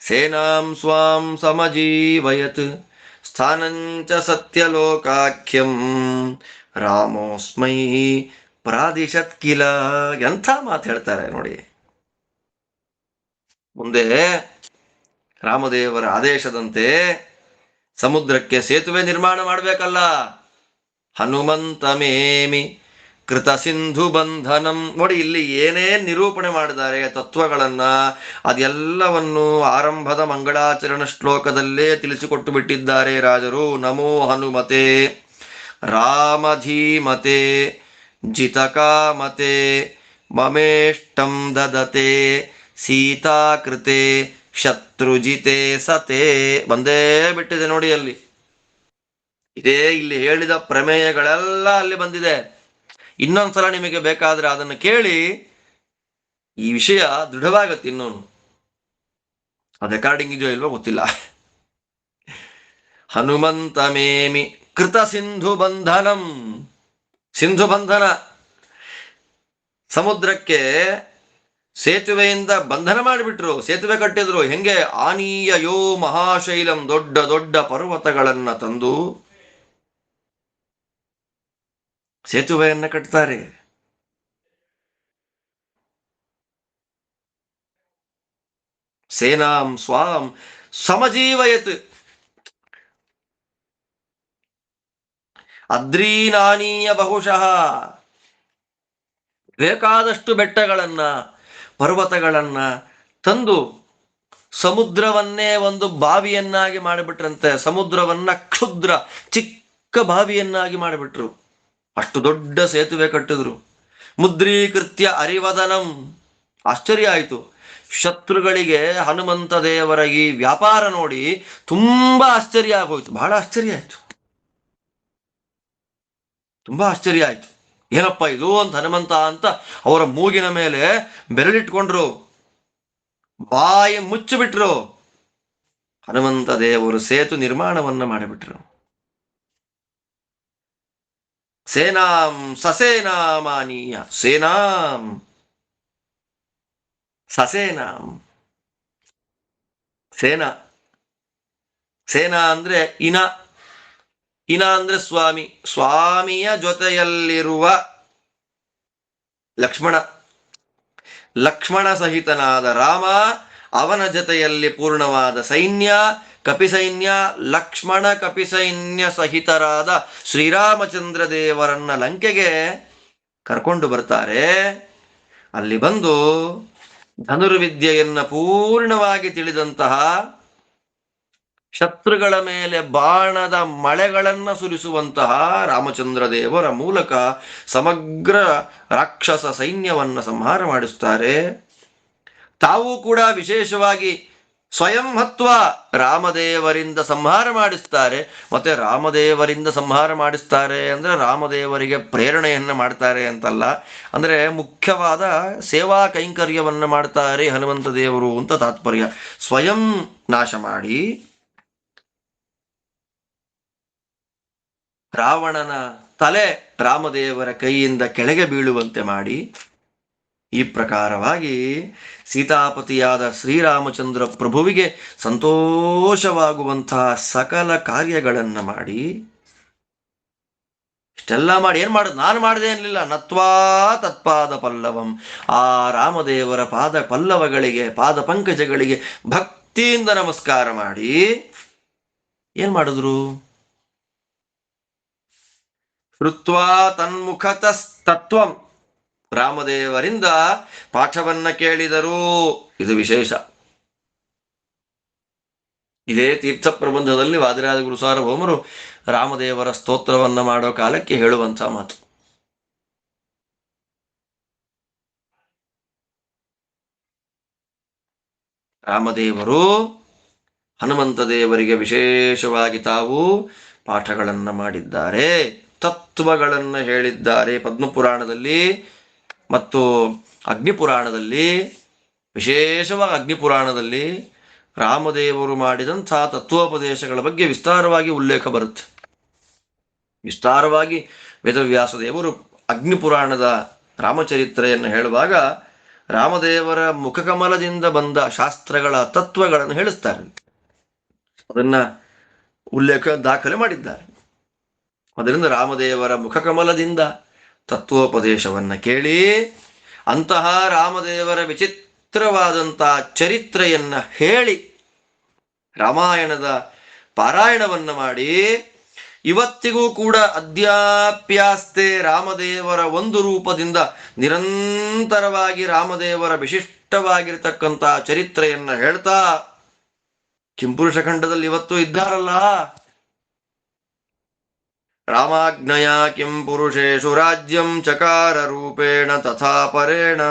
ಸೇನಾಂ ಸ್ವಾಂ ಸಮಜೀವಯತ್ ಸ್ಥಾನಂಚ ಸತ್ಯಲೋಕಾಖ್ಯಂ ರಾಮೋಸ್ಮೈ ಪ್ರಾದಿಶತ್ ಕಿಲ. ಎಂಥ ಮಾತು ಹೇಳ್ತಾರೆ ನೋಡಿ. ಮುಂದೆ ರಾಮದೇವರ ಆದೇಶದಂತೆ ಸಮುದ್ರಕ್ಕೆ ಸೇತುವೆ ನಿರ್ಮಾಣ ಮಾಡಬೇಕಲ್ಲ. ಹನುಮಂತಮೇಮಿ ಕೃತ ಸಿಂಧು ಬಂಧನಂ. ನೋಡಿ, ಇಲ್ಲಿ ಏನೇ ನಿರೂಪಣೆ ಮಾಡಿದ್ದಾರೆ ತತ್ವಗಳನ್ನ, ಅದೆಲ್ಲವನ್ನು ಆರಂಭದ ಮಂಗಳಾಚರಣ ಶ್ಲೋಕದಲ್ಲೇ ತಿಳಿಸಿಕೊಟ್ಟು ಬಿಟ್ಟಿದ್ದಾರೆ ರಾಜರು. ನಮೋ ಹನುಮತೆ ರಾಮಧೀಮತೆ ಜಿತಕಾಮತೆ ಮಮೇಷ್ಟಂ ದದತೆ ಸೀತಾಕೃತೆ ಶತ್ರುಜಿತೆ ಸತೆ. ಬಂದೇ ಬಿಟ್ಟಿದೆ ನೋಡಿ ಅಲ್ಲಿ. ಇದೇ ಇಲ್ಲಿ ಹೇಳಿದ ಪ್ರಮೇಯಗಳೆಲ್ಲ ಅಲ್ಲಿ ಬಂದಿದೆ. ಇನ್ನೊಂದ್ಸಲ ನಿಮಗೆ ಬೇಕಾದ್ರೆ ಅದನ್ನು ಕೇಳಿ ಈ ವಿಷಯ ದೃಢವಾಗತ್ತೆ. ಇನ್ನೊಂದು ಅದು ರೆಕಾರ್ಡಿಂಗ್ ಇದೆಯೋ ಇಲ್ವೋ ಗೊತ್ತಿಲ್ಲ. ಹನುಮಂತಮೇಮಿ ಕೃತ ಸಿಂಧು ಬಂಧನಂ. ಸಿಂಧು ಬಂಧನ, ಸಮುದ್ರಕ್ಕೆ ಸೇತುವೆಯಿಂದ ಬಂಧನ ಮಾಡಿಬಿಟ್ರು, ಸೇತುವೆ ಕಟ್ಟಿದ್ರು. ಹೆಂಗೆ? ಆನೀಯ ಯೋ ಮಹಾಶೈಲಂ, ದೊಡ್ಡ ದೊಡ್ಡ ಪರ್ವತಗಳನ್ನ ತಂದು ಸೇತುವೆಯನ್ನ ಕಟ್ತಾರೆ. ಸೇನಾಂ ಸ್ವಾಂ ಸಮಜೀವಯತ್ ಅದ್ರೀನಾನೀಯ ಬಹುಶಃ. ಬೇಕಾದಷ್ಟು ಬೆಟ್ಟಗಳನ್ನ ಪರ್ವತಗಳನ್ನ ತಂದು ಸಮುದ್ರವನ್ನೇ ಒಂದು ಬಾವಿಯನ್ನಾಗಿ ಮಾಡಿಬಿಟ್ರಂತೆ. ಸಮುದ್ರವನ್ನ ಕ್ಷುದ್ರ ಚಿಕ್ಕ ಬಾವಿಯನ್ನಾಗಿ ಮಾಡಿಬಿಟ್ರು. ಅಷ್ಟು ದೊಡ್ಡ ಸೇತುವೆ ಕಟ್ಟಿದ್ರು. ಮುದ್ರೀಕೃತ್ಯ ಅರಿವದನಂ. ಆಶ್ಚರ್ಯ ಆಯಿತು ಶತ್ರುಗಳಿಗೆ. ಹನುಮಂತ ದೇವರ ಈ ವ್ಯಾಪಾರ ನೋಡಿ ತುಂಬಾ ಆಶ್ಚರ್ಯ ಆಗೋಯ್ತು. ಬಹಳ ಆಶ್ಚರ್ಯ ಆಯ್ತು, ತುಂಬಾ ಆಶ್ಚರ್ಯ ಆಯ್ತು. ಏನಪ್ಪ ಇದು ಅಂತ ಹನುಮಂತ ಅಂತ ಅವರ ಮೂಗಿನ ಮೇಲೆ ಬೆರಳಿಟ್ಕೊಂಡ್ರು, ಬಾಯಿ ಮುಚ್ಚಿಬಿಟ್ರು. ಹನುಮಂತ ದೇವರು ಸೇತು ನಿರ್ಮಾಣವನ್ನ ಮಾಡಿಬಿಟ್ರು. ಸೇನಾಂ ಸಸೇನಾಮಾನೀಯ. ಸೇನಾಂ ಸಸೇನಾಂ. ಸೇನಾ, ಸೇನಾ ಅಂದ್ರೆ ಇನ, ಇನ ಅಂದ್ರೆ ಸ್ವಾಮಿ, ಸ್ವಾಮಿಯ ಜೊತೆಯಲ್ಲಿರುವ ಲಕ್ಷ್ಮಣ, ಲಕ್ಷ್ಮಣ ಸಹಿತನಾದ ರಾಮ, ಅವನ ಜೊತೆಯಲ್ಲಿ ಪೂರ್ಣವಾದ ಸೈನ್ಯ, ಕಪಿಸೈನ್ಯ, ಲಕ್ಷ್ಮಣ ಕಪಿಸೈನ್ಯ ಸಹಿತರಾದ ಶ್ರೀರಾಮಚಂದ್ರ ದೇವರನ್ನ ಲಂಕೆಗೆ ಕರ್ಕೊಂಡು ಬರ್ತಾರೆ. ಅಲ್ಲಿ ಬಂದು ಧನುರ್ವಿದ್ಯೆಯನ್ನ ಪೂರ್ಣವಾಗಿ ತಿಳಿದಂತಹ, ಶತ್ರುಗಳ ಮೇಲೆ ಬಾಣದ ಮಳೆಗಳನ್ನ ಸುರಿಸುವಂತಹ ರಾಮಚಂದ್ರ ದೇವರ ಮೂಲಕ ಸಮಗ್ರ ರಾಕ್ಷಸ ಸೈನ್ಯವನ್ನ ಸಂಹಾರ ಮಾಡಿಸ್ತಾರೆ. ತಾವು ಕೂಡ ವಿಶೇಷವಾಗಿ ಸ್ವಯಂ ಹತ್ವ ರಾಮದೇವರಿಂದ ಸಂಹಾರ ಮಾಡಿಸ್ತಾರೆ. ಮತ್ತೆ ರಾಮದೇವರಿಂದ ಸಂಹಾರ ಮಾಡಿಸ್ತಾರೆ ಅಂದ್ರೆ ರಾಮದೇವರಿಗೆ ಪ್ರೇರಣೆಯನ್ನ ಮಾಡ್ತಾರೆ ಅಂತಲ್ಲ, ಅಂದ್ರೆ ಮುಖ್ಯವಾದ ಸೇವಾ ಕೈಂಕರ್ಯವನ್ನ ಮಾಡ್ತಾರೆ ಹನುಮಂತ ದೇವರು ಅಂತ ತಾತ್ಪರ್ಯ. ಸ್ವಯಂ ನಾಶ ಮಾಡಿ ರಾವಣನ ತಲೆ ರಾಮದೇವರ ಕೈಯಿಂದ ಕೆಳಗೆ ಬೀಳುವಂತೆ ಮಾಡಿ, ಈ ಪ್ರಕಾರವಾಗಿ ಸೀತಾಪತಿಯಾದ ಶ್ರೀರಾಮಚಂದ್ರ ಪ್ರಭುವಿಗೆ ಸಂತೋಷವಾಗುವಂತಹ ಸಕಲ ಕಾರ್ಯಗಳನ್ನ ಮಾಡಿ, ಇಷ್ಟೆಲ್ಲ ಮಾಡಿ ಏನ್ ಮಾಡುದು, ನಾನು ಮಾಡದೇ ಏನಿಲ್ಲ, ನತ್ವಾ ತತ್ಪಾದ ಪಲ್ಲವಂ, ಆ ರಾಮದೇವರ ಪಾದ ಪಲ್ಲವಗಳಿಗೆ, ಪಾದ ಪಂಕಜಗಳಿಗೆ ಭಕ್ತಿಯಿಂದ ನಮಸ್ಕಾರ ಮಾಡಿ ಏನ್ ಮಾಡಿದ್ರು, ಶ್ರುತ್ವಾ ತನ್ಮುಖತಸ್ತತ್ವಂ, ರಾಮದೇವರಿಂದ ಪಾಠವನ್ನ ಕೇಳಿದರು. ಇದು ವಿಶೇಷ. ಇದೇ ತೀರ್ಥ ಪ್ರಬಂಧದಲ್ಲಿ ವಾದಿರಾಜ ಗುರು ಸಾರ್ವಭೌಮರು ರಾಮದೇವರ ಸ್ತೋತ್ರವನ್ನ ಮಾಡೋ ಕಾಲಕ್ಕೆ ಹೇಳುವಂತ ಮಾತು. ರಾಮದೇವರು ಹನುಮಂತ ದೇವರಿಗೆ ವಿಶೇಷವಾಗಿ ತಾವು ಪಾಠಗಳನ್ನ ಮಾಡಿದ್ದಾರೆ, ತತ್ವಗಳನ್ನ ಹೇಳಿದ್ದಾರೆ. ಪದ್ಮಪುರಾಣದಲ್ಲಿ ಮತ್ತು ಅಗ್ನಿಪುರಾಣದಲ್ಲಿ, ವಿಶೇಷವಾಗಿ ಅಗ್ನಿಪುರಾಣದಲ್ಲಿ ರಾಮದೇವರು ಮಾಡಿದಂತಹ ತತ್ವೋಪದೇಶಗಳ ಬಗ್ಗೆ ವಿಸ್ತಾರವಾಗಿ ಉಲ್ಲೇಖ ಬರುತ್ತೆ. ವಿಸ್ತಾರವಾಗಿ ವೇದವ್ಯಾಸ ದೇವರು ಅಗ್ನಿಪುರಾಣದ ರಾಮಚರಿತ್ರೆಯನ್ನು ಹೇಳುವಾಗ ರಾಮದೇವರ ಮುಖಕಮಲದಿಂದ ಬಂದ ಶಾಸ್ತ್ರಗಳ ತತ್ವಗಳನ್ನು ಹೇಳಿಸ್ತಾರೆ. ಅದನ್ನ ಉಲ್ಲೇಖ ದಾಖಲೆ ಮಾಡಿದ್ದಾರೆ. ಅದರಿಂದ ರಾಮದೇವರ ಮುಖಕಮಲದಿಂದ ತತ್ವೋಪದೇಶವನ್ನ ಕೇಳಿ ಅಂತಹ ರಾಮದೇವರ ವಿಚಿತ್ರವಾದಂತಹ ಚರಿತ್ರೆಯನ್ನ ಹೇಳಿ ರಾಮಾಯಣದ ಪಾರಾಯಣವನ್ನ ಮಾಡಿ, ಇವತ್ತಿಗೂ ಕೂಡ ಅದ್ಯಾಪ್ಯಾಸ್ತೆ ರಾಮದೇವರ ಒಂದು ರೂಪದಿಂದ ನಿರಂತರವಾಗಿ ರಾಮದೇವರ ವಿಶಿಷ್ಟವಾಗಿರ್ತಕ್ಕಂತಹ ಚರಿತ್ರೆಯನ್ನ ಹೇಳ್ತಾ ಕಿಂಪುರುಷ ಖಂಡದಲ್ಲಿ ಇವತ್ತು ಇದ್ದಾರಲ್ಲ, ರಾಮಾಜ್ಞಯ ಕಿಂ ಪುರುಷೇಶು ರಾಜ್ಯಂ ಚಕಾರ ರೂಪೇಣ ತಥಾ ಪರೇಣ.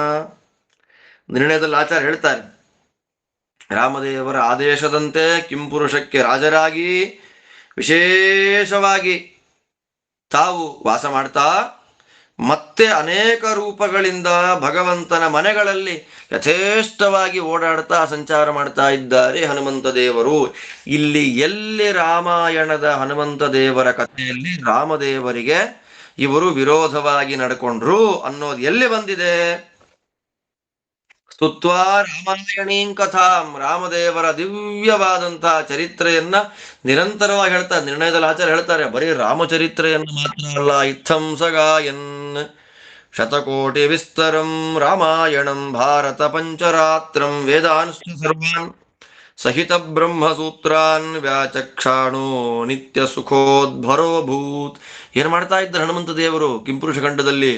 ನಿರ್ಣಯದಲ್ಲಿ ಆಚಾರ್ಯ ಹೇಳ್ತಾರೆ, ರಾಮದೇವರ ಆದೇಶದಂತೆ ಕಿಂಪುರುಷಕ್ಕೆ ರಾಜರಾಗಿ ವಿಶೇಷವಾಗಿ ತಾವು ವಾಸ ಮಾಡ್ತಾ ಮತ್ತೆ ಅನೇಕ ರೂಪಗಳಿಂದ ಭಗವಂತನ ಮನೆಗಳಲ್ಲಿ ಯಥೇಷ್ಟವಾಗಿ ಓಡಾಡ್ತಾ ಸಂಚಾರ ಮಾಡ್ತಾ ಇದ್ದಾರೆ ಹನುಮಂತ ದೇವರು. ಇಲ್ಲಿ ಎಲ್ಲಿ ರಾಮಾಯಣದ ಹನುಮಂತ ದೇವರ ಕಥೆಯಲ್ಲಿ ರಾಮದೇವರಿಗೆ ಇವರು ವಿರೋಧವಾಗಿ ನಡ್ಕೊಂಡ್ರು ಅನ್ನೋದು ಎಲ್ಲಿ ಬಂದಿದೆ? ಸ್ತುತ್ವಾ ರಾಮಾಯಣೀಂ ಕಥಾಂ, ರಾಮದೇವರ ದಿವ್ಯವಾದಂತಹ ಚರಿತ್ರೆಯನ್ನ ನಿರಂತರವಾಗಿ ಹೇಳ್ತಾರೆ. ನಿರ್ಣಯದಲ್ಲಿ ಆಚಾರ್ಯ ಹೇಳ್ತಾರೆ, ಬರೀ ರಾಮಚರಿತ್ರೆಯನ್ನು ಮಾತ್ರ ಅಲ್ಲ, ಇತ್ತಂ ಸಗಾಯನ್ ಶತಕೋಟಿ ವಿಸ್ತರಂ ರಾಮಾಯಣಂ ಭಾರತ ಪಂಚರಾತ್ರಂ ವೇದಾಂಶ್ಚ ಸರ್ವಾನ್ ಸಹಿತ ಬ್ರಹ್ಮಸೂತ್ರಾನ್ ವ್ಯಾಚಕ್ಷಾಣೋ ನಿತ್ಯ ಸುಖೋದ್ಭರೋಭೂತ್. ಏನ್ ಮಾಡ್ತಾ ಇದ್ದಾರೆ ಹನುಮಂತ ದೇವರು ಕಿಂಪುರುಷ ಖಂಡದಲ್ಲಿ?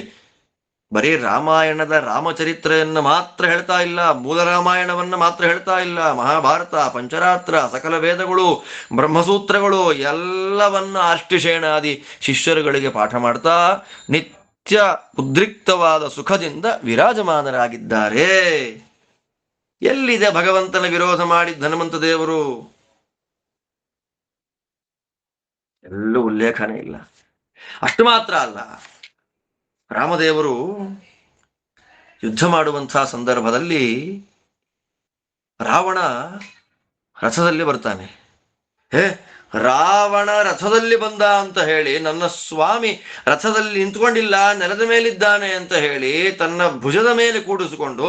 ಬರೀ ರಾಮಾಯಣದ ರಾಮಚರಿತ್ರೆಯನ್ನು ಮಾತ್ರ ಹೇಳ್ತಾ ಇಲ್ಲ, ಮೂಲ ರಾಮಾಯಣವನ್ನ ಮಾತ್ರ ಹೇಳ್ತಾ ಇಲ್ಲ, ಮಹಾಭಾರತ, ಪಂಚರಾತ್ರ, ಸಕಲ ವೇದಗಳು, ಬ್ರಹ್ಮಸೂತ್ರಗಳು ಎಲ್ಲವನ್ನ ಅಷ್ಟಿಶೇಣಾದಿ ಶಿಷ್ಯರುಗಳಿಗೆ ಪಾಠ ಮಾಡ್ತಾ ನಿತ್ಯ ಉದ್ರಿಕ್ತವಾದ ಸುಖದಿಂದ ವಿರಾಜಮಾನರಾಗಿದ್ದಾರೆ. ಎಲ್ಲಿದೆ ಭಗವಂತನ ವಿರೋಧ ಮಾಡಿದ್ದ ಹನುಮಂತ ದೇವರು? ಎಲ್ಲೂ ಉಲ್ಲೇಖನೇ ಇಲ್ಲ. ಅಷ್ಟು ಮಾತ್ರ ಅಲ್ಲ, ರಾಮದೇವರು ಯುದ್ಧ ಮಾಡುವಂತಹ ಸಂದರ್ಭದಲ್ಲಿ ರಾವಣ ರಥದಲ್ಲಿ ಬರ್ತಾನೆ. ರಾವಣ ರಥದಲ್ಲಿ ಬಂದ ಅಂತ ಹೇಳಿ, ನನ್ನ ಸ್ವಾಮಿ ರಥದಲ್ಲಿ ನಿಂತ್ಕೊಂಡಿಲ್ಲ, ನೆಲದ ಮೇಲಿದ್ದಾನೆ ಅಂತ ಹೇಳಿ ತನ್ನ ಭುಜದ ಮೇಲೆ ಕೂಡಿಸಿಕೊಂಡು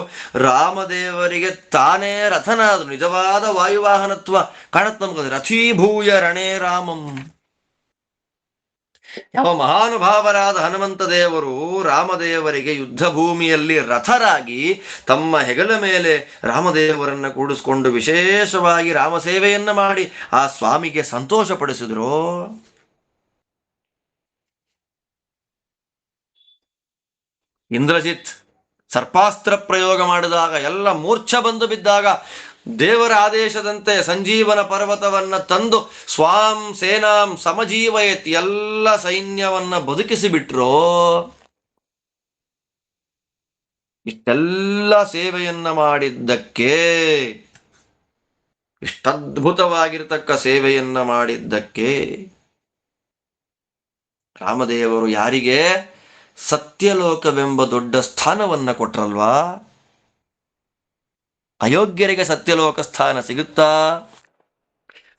ರಾಮದೇವರಿಗೆ ತಾನೇ ರಥನಾದ ನಿಜವಾದ ವಾಯುವಾಹನತ್ವ ಕಾಣತ್ ನಮ್ಗೆ. ರಥೀಭೂಯ ರಣೇ ರಾಮಂ. ಯಾವ ಮಹಾನುಭಾವರಾದ ಹನುಮಂತ ದೇವರು ರಾಮದೇವರಿಗೆ ಯುದ್ಧ ಭೂಮಿಯಲ್ಲಿ ರಥರಾಗಿ ತಮ್ಮ ಹೆಗಲ ಮೇಲೆ ರಾಮದೇವರನ್ನ ಕೂಡಿಸ್ಕೊಂಡು ವಿಶೇಷವಾಗಿ ರಾಮಸೇವೆಯನ್ನ ಮಾಡಿ ಆ ಸ್ವಾಮಿಗೆ ಸಂತೋಷ ಪಡಿಸಿದ್ರು. ಇಂದ್ರಜಿತ್ ಸರ್ಪಾಸ್ತ್ರ ಪ್ರಯೋಗ ಮಾಡಿದಾಗ ಎಲ್ಲ ಮೂರ್ಛ ಬಂದು ಬಿದ್ದಾಗ ದೇವರ ಆದೇಶದಂತೆ ಸಂಜೀವನ ಪರ್ವತವನ್ನ ತಂದು ಸ್ವಾಂ ಸೇನಾಂ ಸಮಜೀವಯತ್, ಎಲ್ಲ ಸೈನ್ಯವನ್ನ ಬದುಕಿಸಿಬಿಟ್ರು. ಇಷ್ಟೆಲ್ಲ ಸೇವೆಯನ್ನ ಮಾಡಿದ್ದಕ್ಕೆ, ಇಷ್ಟದ್ಭುತವಾಗಿರ್ತಕ್ಕ ಸೇವೆಯನ್ನ ಮಾಡಿದ್ದಕ್ಕೆ ರಾಮದೇವರು ಯಾರಿಗೆ ಸತ್ಯಲೋಕವೆಂಬ ದೊಡ್ಡ ಸ್ಥಾನವನ್ನ ಕೊಟ್ರಲ್ವಾ? ಅಯೋಗ್ಯರಿಗೆ ಸತ್ಯಲೋಕ ಸ್ಥಾನ ಸಿಗುತ್ತಾ?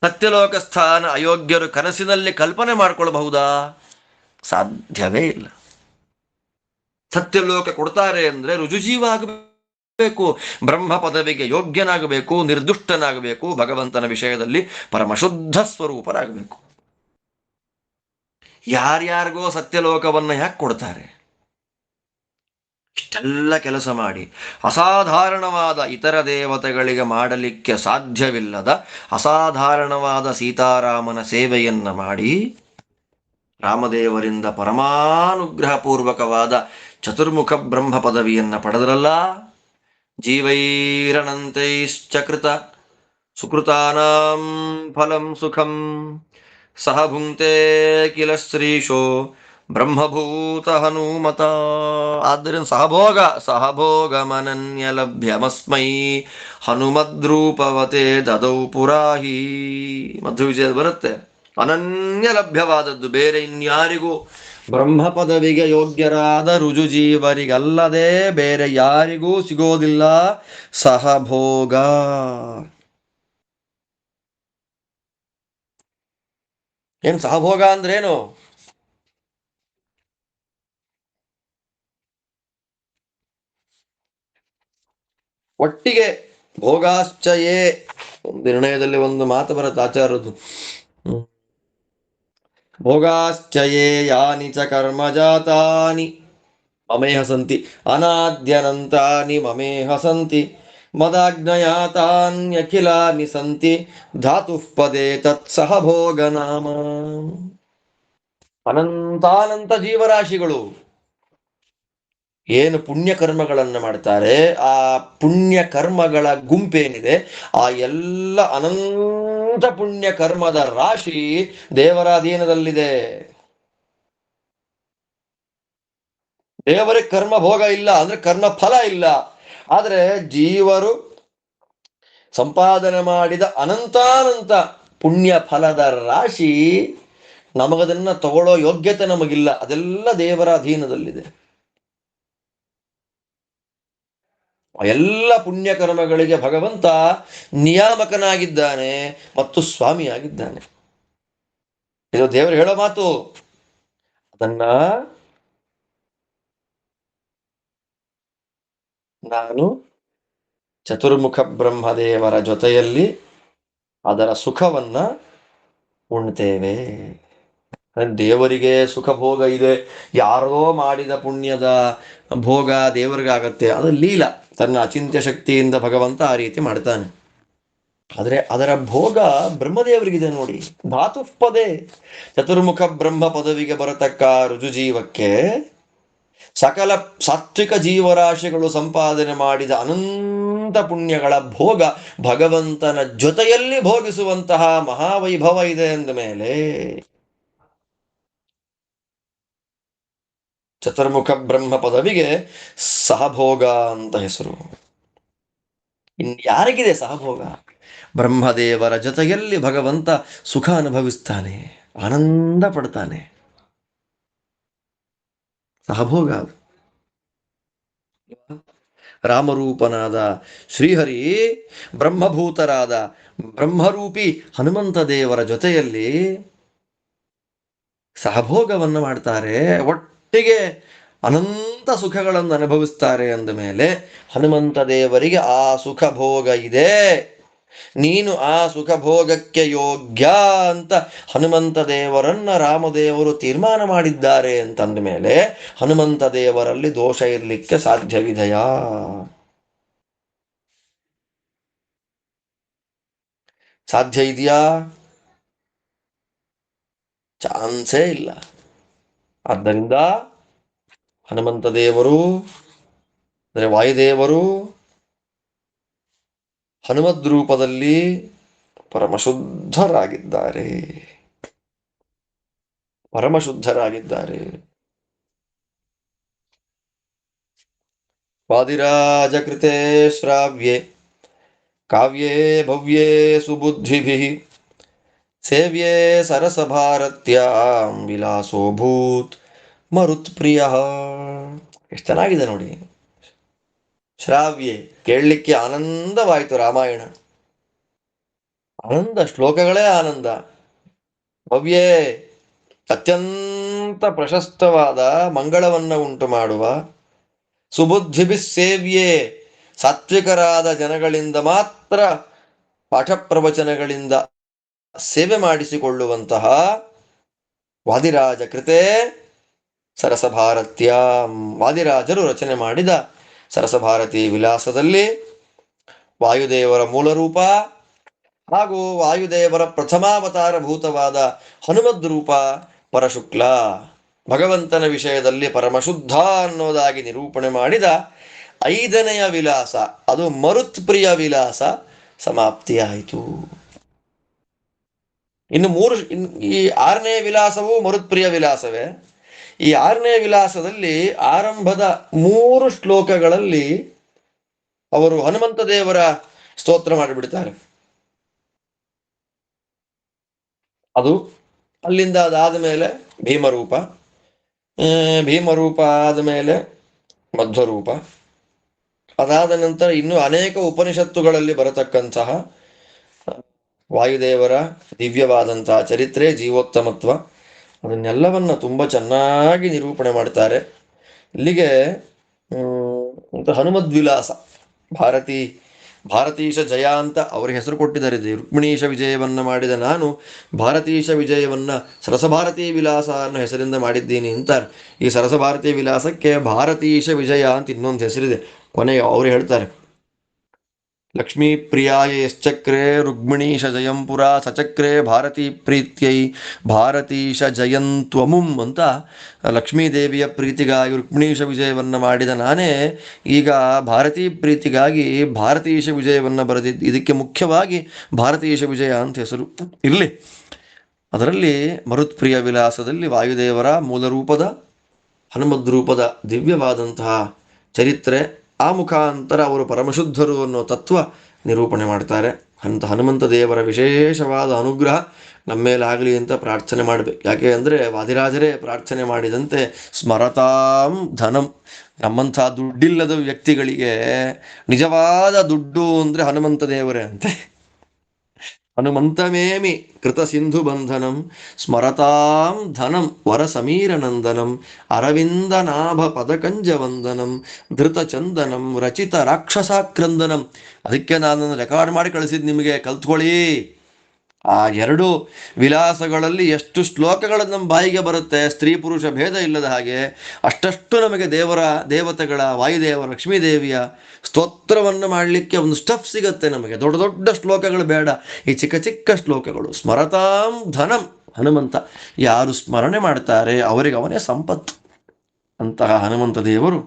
ಸತ್ಯಲೋಕ ಸ್ಥಾನ ಅಯೋಗ್ಯರು ಕನಸಿನಲ್ಲಿ ಕಲ್ಪನೆ ಮಾಡ್ಕೊಳ್ಬಹುದಾ? ಸಾಧ್ಯವೇ ಇಲ್ಲ. ಸತ್ಯಲೋಕ ಕೊಡ್ತಾರೆ ಅಂದ್ರೆ ರುಜುಜೀವ ಆಗಬೇಕು, ಬ್ರಹ್ಮ ಪದವಿಗೆ ಯೋಗ್ಯನಾಗಬೇಕು, ನಿರ್ದುಷ್ಟನಾಗಬೇಕು, ಭಗವಂತನ ವಿಷಯದಲ್ಲಿ ಪರಮಶುದ್ಧ ಸ್ವರೂಪರಾಗಬೇಕು. ಯಾರ್ಯಾರಿಗೋ ಸತ್ಯಲೋಕವನ್ನ ಯಾಕೆ ಕೊಡ್ತಾರೆ? ಇಷ್ಟೆಲ್ಲ ಕೆಲಸ ಮಾಡಿ ಅಸಾಧಾರಣವಾದ, ಇತರ ದೇವತೆಗಳಿಗೆ ಮಾಡಲಿಕ್ಕೆ ಸಾಧ್ಯವಿಲ್ಲದ ಅಸಾಧಾರಣವಾದ ಸೀತಾರಾಮನ ಸೇವೆಯನ್ನ ಮಾಡಿ ರಾಮದೇವರಿಂದ ಪರಮಾನುಗ್ರಹ ಪೂರ್ವಕವಾದ ಚತುರ್ಮುಖ ಬ್ರಹ್ಮ ಪದವಿಯನ್ನ ಪಡೆದ್ರಲ್ಲ. ಜೀವೈರನಂತೈಶ್ಚಕೃತ ಸುಕೃತಾನಾಂ ಫಲಂ ಸುಖಂ ಸಹ ಭುಂಕ್ತೆ ಕಿಲ ಶ್ರೀಶೋ ಬ್ರಹ್ಮಭೂತ ಹನುಮತ. ಆದ್ದರಿಂದ ಸಹಭೋಗಮನನ್ಯ ಲಭ್ಯಮಸ್ಮೈ ಹನುಮದ್ರೂಪವತೆ ದದೌ ಪುರಾಹಿ. ಮಧ್ವ ವಿಜಯ ಬರುತ್ತೆ, ಅನನ್ಯ ಲಭ್ಯವಾದದ್ದು, ಬೇರೆ ಇನ್ಯಾರಿಗೂ, ಬ್ರಹ್ಮ ಪದವಿಗೆ ಯೋಗ್ಯರಾದ ರುಜುಜೀವರಿಗಲ್ಲದೆ ಬೇರೆ ಯಾರಿಗೂ ಸಿಗೋದಿಲ್ಲ ಸಹಭೋಗ. ಏನು ಸಹಭೋಗ ಅಂದ್ರೇನು? ಒಟ್ಟಿಗೆ ಭೋಗಾಶ್ಚಯೇ. ನಿರ್ಣಯದಲ್ಲಿ ಒಂದು ಮಾತು ಬರುತ್ತೆ ಆಚಾರದ್ದು, ಭೋಗಾಶ್ಚಯೇ ಯಾನಿ ಚ ಕರ್ಮಜಾತಾನಿ ಮಮೇಹ ಸಂತಿ ಅನಾದ್ಯನಂತಾನಿ ಮಮೇಹ ಸಂತಿ ಮದಾಜ್ಞಯಾತಾನ್ಯಖಿಲಾನಿ ಸಂತಿ ಧಾತುಃ ಪದೇ ತತ್ಸಹ ಭೋಗ ನಾಮ. ಅನಂತಾನಂತ ಜೀವರಾಶಿಗಳು ಏನು ಪುಣ್ಯ ಕರ್ಮಗಳನ್ನು ಮಾಡ್ತಾರೆ, ಆ ಪುಣ್ಯ ಕರ್ಮಗಳ ಗುಂಪೇನಿದೆ, ಆ ಎಲ್ಲ ಅನಂತ ಪುಣ್ಯ ಕರ್ಮದ ರಾಶಿ ದೇವರ ಅಧೀನದಲ್ಲಿದೆ. ದೇವರಿಗೆ ಕರ್ಮ ಭೋಗ ಇಲ್ಲ ಅಂದ್ರೆ ಕರ್ಮ ಫಲ ಇಲ್ಲ. ಆದ್ರೆ ಜೀವರು ಸಂಪಾದನೆ ಮಾಡಿದ ಅನಂತಾನಂತ ಪುಣ್ಯ ಫಲದ ರಾಶಿ ನಮಗದನ್ನ ತಗೊಳ್ಳೋ ಯೋಗ್ಯತೆ ನಮಗಿಲ್ಲ. ಅದೆಲ್ಲ ದೇವರ ಅಧೀನದಲ್ಲಿದೆ. ಎಲ್ಲ ಪುಣ್ಯ ಕರ್ಮಗಳಿಗೆ ಭಗವಂತ ನಿಯಾಮಕನಾಗಿದ್ದಾನೆ ಮತ್ತು ಸ್ವಾಮಿಯಾಗಿದ್ದಾನೆ. ಇದು ದೇವರು ಹೇಳೋ ಮಾತು. ಅದನ್ನ ನಾನು ಚತುರ್ಮುಖ ಬ್ರಹ್ಮದೇವರ ಜೊತೆಯಲ್ಲಿ ಅದರ ಸುಖವನ್ನ ಉಣ್ತೇವೆ. ದೇವರಿಗೆ ಸುಖ ಭೋಗ ಇದೆ, ಯಾರೋ ಮಾಡಿದ ಪುಣ್ಯದ ಭೋಗ ದೇವರಿಗಾಗತ್ತೆ, ಅದು ಲೀಲ. ತನ್ನ ಅಚಿಂತ್ಯ ಶಕ್ತಿಯಿಂದ ಭಗವಂತ ಆ ರೀತಿ ಮಾಡ್ತಾನೆ. ಆದರೆ ಅದರ ಭೋಗ ಬ್ರಹ್ಮದೇವರಿಗಿದೆ ನೋಡಿ. ಧಾತುಪದೇ ಚತುರ್ಮುಖ ಬ್ರಹ್ಮ ಪದವಿಗೆ ಬರತಕ್ಕ ರುಜುಜೀವಕ್ಕೆ ಸಕಲ ಸಾತ್ವಿಕ ಜೀವರಾಶಿಗಳು ಸಂಪಾದನೆ ಮಾಡಿದ ಅನಂತ ಪುಣ್ಯಗಳ ಭೋಗ ಭಗವಂತನ ಜೊತೆಯಲ್ಲಿ ಭೋಗಿಸುವಂತಹ ಮಹಾವೈಭವ ಇದೆ ಎಂದ ಮೇಲೆ ಚತುರ್ಮುಖ ಬ್ರಹ್ಮ ಪದವಿಗೆ ಸಹಭೋಗ ಅಂತ ಹೆಸರು. ಯಾರಿಗಿದೆ ಸಹಭೋಗ? ಬ್ರಹ್ಮದೇವರ ಜೊತೆಯಲ್ಲಿ ಭಗವಂತ ಸುಖ ಅನುಭವಿಸ್ತಾನೆ, ಆನಂದ ಪಡ್ತಾನೆ. ಸಹಭೋಗ. ರಾಮರೂಪನಾದ ಶ್ರೀಹರಿ ಬ್ರಹ್ಮಭೂತರಾದ ಬ್ರಹ್ಮರೂಪಿ ಹನುಮಂತ ದೇವರ ಜೊತೆಯಲ್ಲಿ ಸಹಭೋಗವನ್ನು ಮಾಡ್ತಾರೆ, ಒಟ್ಟಿಗೆ ಅನಂತ ಸುಖಗಳನ್ನು ಅನುಭವಿಸ್ತಾರೆ ಅಂದ ಮೇಲೆ ಹನುಮಂತ ದೇವರಿಗೆ ಆ ಸುಖ ಭೋಗ ಇದೆ, ನೀನು ಆ ಸುಖ ಭೋಗಕ್ಕೆ ಯೋಗ್ಯ ಅಂತ ಹನುಮಂತ ದೇವರನ್ನ ರಾಮದೇವರು ತೀರ್ಮಾನ ಮಾಡಿದ್ದಾರೆ ಅಂತಂದ ಮೇಲೆ ಹನುಮಂತ ದೇವರಲ್ಲಿ ದೋಷ ಇರಲಿಕ್ಕೆ ಸಾಧ್ಯವಿದೆಯಾ? ಸಾಧ್ಯ ಇದೆಯಾ? ಚಾನ್ಸೇ ಇಲ್ಲ. ಆದ್ದರಿಂದ ಹನುಮಂತ ದೇವರು ಅಂದರೆ ವಾಯುದೇವರು ಹನುಮದ್ ರೂಪದಲ್ಲಿ ಪರಮಶುದ್ಧರಾಗಿದ್ದಾರೆ. ವಾದಿರಾಜ ಕೃತೆ ಶ್ರಾವ್ಯೆ ಕಾವ್ಯೇ ಭವ್ಯೇ ಸುಬುದ್ಧಿಭಿಃ ಸೇವ್ಯೇ ಸರಸಭಾರತ್ಯಾಂ ವಿಲಾಸೋಭೂತ್ ಮರುತ್ಪ್ರಿಯ. ಎಷ್ಟು ಚೆನ್ನಾಗಿದೆ ನೋಡಿ. ಶ್ರಾವ್ಯೆ, ಕೇಳಲಿಕ್ಕೆ ಆನಂದವಾಯಿತು ರಾಮಾಯಣ, ಆನಂದ, ಶ್ಲೋಕಗಳೇ ಆನಂದ. ಭವ್ಯೇ, ಅತ್ಯಂತ ಪ್ರಶಸ್ತವಾದ ಮಂಗಳವನ್ನ ಉಂಟು ಮಾಡುವ. ಸುಬುದ್ಧಿಭಿ ಸೇವ್ಯೆ, ಸಾತ್ವಿಕರಾದ ಜನಗಳಿಂದ ಮಾತ್ರ ಪಾಠ ಪ್ರವಚನಗಳಿಂದ ಸೇವೆ ಮಾಡಿಸಿಕೊಳ್ಳುವಂತಹ. ವಾದಿರಾಜ ಕೃತೆ ಸರಸಭಾರತ್ಯ, ವಾದಿರಾಜರು ರಚನೆ ಮಾಡಿದ ಸರಸಭಾರತಿ ವಿಲಾಸದಲ್ಲಿ ವಾಯುದೇವರ ಮೂಲರೂಪ ಹಾಗೂ ವಾಯುದೇವರ ಪ್ರಥಮಾವತಾರ ಭೂತವಾದ ಹನುಮದ್ ರೂಪ ಪರಶುಕ್ಲ ಭಗವಂತನ ವಿಷಯದಲ್ಲಿ ಪರಮಶುದ್ಧ ಅನ್ನೋದಾಗಿ ನಿರೂಪಣೆ ಮಾಡಿದ 5ನೆಯ ವಿಲಾಸ, ಅದು ಮರುತ್ಪ್ರಿಯ ವಿಲಾಸ ಸಮಾಪ್ತಿಯಾಯಿತು. ಇನ್ನು ಈ 6ನೇ ವಿಲಾಸವು ಮರುತ್ಪ್ರಿಯ ವಿಲಾಸವೇ. ಈ 6ನೇ ವಿಲಾಸದಲ್ಲಿ ಆರಂಭದ 3 ಶ್ಲೋಕಗಳಲ್ಲಿ ಅವರು ಹನುಮಂತ ದೇವರ ಸ್ತೋತ್ರ ಮಾಡಿಬಿಡ್ತಾರೆ. ಅದು ಅಲ್ಲಿಂದ ಅದಾದ ಮೇಲೆ ಭೀಮರೂಪ, ಭೀಮರೂಪ ಆದ ಮೇಲೆ ಮಧ್ವರೂಪ, ಅದಾದ ನಂತರ ಇನ್ನು ಅನೇಕ ಉಪನಿಷತ್ತುಗಳಲ್ಲಿ ಬರತಕ್ಕಂತಹ ವಾಯುದೇವರ ದಿವ್ಯವಾದಂತಹ ಚರಿತ್ರೆ, ಜೀವೋತ್ತಮತ್ವ, ಅದನ್ನೆಲ್ಲವನ್ನ ತುಂಬ ಚೆನ್ನಾಗಿ ನಿರೂಪಣೆ ಮಾಡ್ತಾರೆ. ಇಲ್ಲಿಗೆ ಹನುಮದ್ವಿಲಾಸ, ಭಾರತೀಶ ಜಯ ಅಂತ ಅವರಿಗೆ ಹೆಸರು ಕೊಟ್ಟಿದ್ದಾರೆ. ರುಕ್ಮಿಣೀಶ ವಿಜಯವನ್ನ ಮಾಡಿದ ನಾನು ಭಾರತೀಶ ವಿಜಯವನ್ನ ಸರಸಭಾರತೀ ವಿಲಾಸ ಅನ್ನೋ ಹೆಸರಿಂದ ಮಾಡಿದ್ದೀನಿ ಅಂತಾರೆ. ಈ ಸರಸಭಾರತೀ ವಿಲಾಸಕ್ಕೆ ಭಾರತೀಶ ವಿಜಯ ಅಂತ ಇನ್ನೊಂದು ಹೆಸರಿದೆ. ಕೊನೆಗೆ ಅವರು ಹೇಳ್ತಾರೆ, ಲಕ್ಷ್ಮೀ ಪ್ರಿಯಾಯ ಯಶ್ಚಕ್ರೆ ರುಕ್ಮಿಣೀಶ ಜಯಂಪುರ ಸಚಕ್ರೆ ಭಾರತೀ ಪ್ರೀತ್ಯೈ ಭಾರತೀಶ ಜಯಂತ್ವಮುಂ ಅಂತ. ಲಕ್ಷ್ಮೀದೇವಿಯ ಪ್ರೀತಿಗಾಗಿ ರುಕ್ಮಿಣೀಶ ವಿಜಯವನ್ನು ಮಾಡಿದ ನಾನೇ ಈಗ ಭಾರತೀ ಪ್ರೀತಿಗಾಗಿ ಭಾರತೀಶ ವಿಜಯವನ್ನು ಬರೆದಿದ್ದು. ಇದಕ್ಕೆ ಮುಖ್ಯವಾಗಿ ಭಾರತೀಶ ವಿಜಯ ಅಂತ ಹೆಸರು ಇರಲಿ. ಅದರಲ್ಲಿ ಮರುತ್ಪ್ರಿಯ ವಿಲಾಸದಲ್ಲಿ ವಾಯುದೇವರ ಮೂಲರೂಪದ ಹನುಮದ್ ರೂಪದ ದಿವ್ಯವಾದಂತಹ ಚರಿತ್ರೆ, ಆ ಮುಖಾಂತರ ಅವರು ಪರಮಶುದ್ಧರು ಅನ್ನೋ ತತ್ವ ನಿರೂಪಣೆ ಮಾಡ್ತಾರೆ. ಅಂತ ಹನುಮಂತ ದೇವರ ವಿಶೇಷವಾದ ಅನುಗ್ರಹ ನಮ್ಮೇಲಾಗಲಿ ಅಂತ ಪ್ರಾರ್ಥನೆ ಮಾಡಬೇಕು. ಯಾಕೆ ಅಂದರೆ ವಾದಿರಾಜರೇ ಪ್ರಾರ್ಥನೆ ಮಾಡಿದಂತೆ ಸ್ಮರತಾಂ ಧನಂ, ನಮ್ಮಂಥ ದುಡ್ಡಿಲ್ಲದ ವ್ಯಕ್ತಿಗಳಿಗೆ ನಿಜವಾದ ದುಡ್ಡು ಅಂದರೆ ಹನುಮಂತ ದೇವರೇ ಅಂತೆ. ಹನುಮಂತಮೇಮಿ ಕೃತ ಸಿಂಧು ಬಂಧನಂ ಸ್ಮರತಾಂ ಧನಂ ವರ ಸಮೀರ ನಂದನಂ ಅರವಿಂದ ನಾಭ ಪದಕಂಜ ವಂದನಂ ಧೃತ ಚಂದನಂ ರಚಿತ ರಾಕ್ಷಸಾಕ್ರಂದನಂ. ಅದಕ್ಕೆ ನಾನು ರೆಕಾರ್ಡ್ ಮಾಡಿ ಕಳಿಸಿದ್ ನಿಮಗೆ, ಕಲ್ತ್ಕೊಳ್ಳಿ. ಆ ಎರಡು ವಿಲಾಸಗಳಲ್ಲಿ ಎಷ್ಟು ಶ್ಲೋಕಗಳು ನಮ್ಮ ಬಾಯಿಗೆ ಬರುತ್ತೆ, ಸ್ತ್ರೀ ಪುರುಷ ಭೇದ ಇಲ್ಲದ ಹಾಗೆ, ಅಷ್ಟಷ್ಟು ನಮಗೆ ದೇವತೆಗಳ ವಾಯುದೇವ ಲಕ್ಷ್ಮೀದೇವಿಯ ಸ್ತೋತ್ರವನ್ನು ಮಾಡಲಿಕ್ಕೆ ಒಂದು ಸ್ಟಫ್ ಸಿಗತ್ತೆ ನಮಗೆ. ದೊಡ್ಡ ದೊಡ್ಡ ಶ್ಲೋಕಗಳು ಬೇಡ, ಈ ಚಿಕ್ಕ ಚಿಕ್ಕ ಶ್ಲೋಕಗಳು. ಸ್ಮರತಾಂ ಧನಂ, ಹನುಮಂತ ಯಾರು ಸ್ಮರಣೆ ಮಾಡ್ತಾರೆ ಅವರಿಗೆ ಅವನೇ ಸಂಪತ್ತು. ಅಂತಹ ಹನುಮಂತ ದೇವರು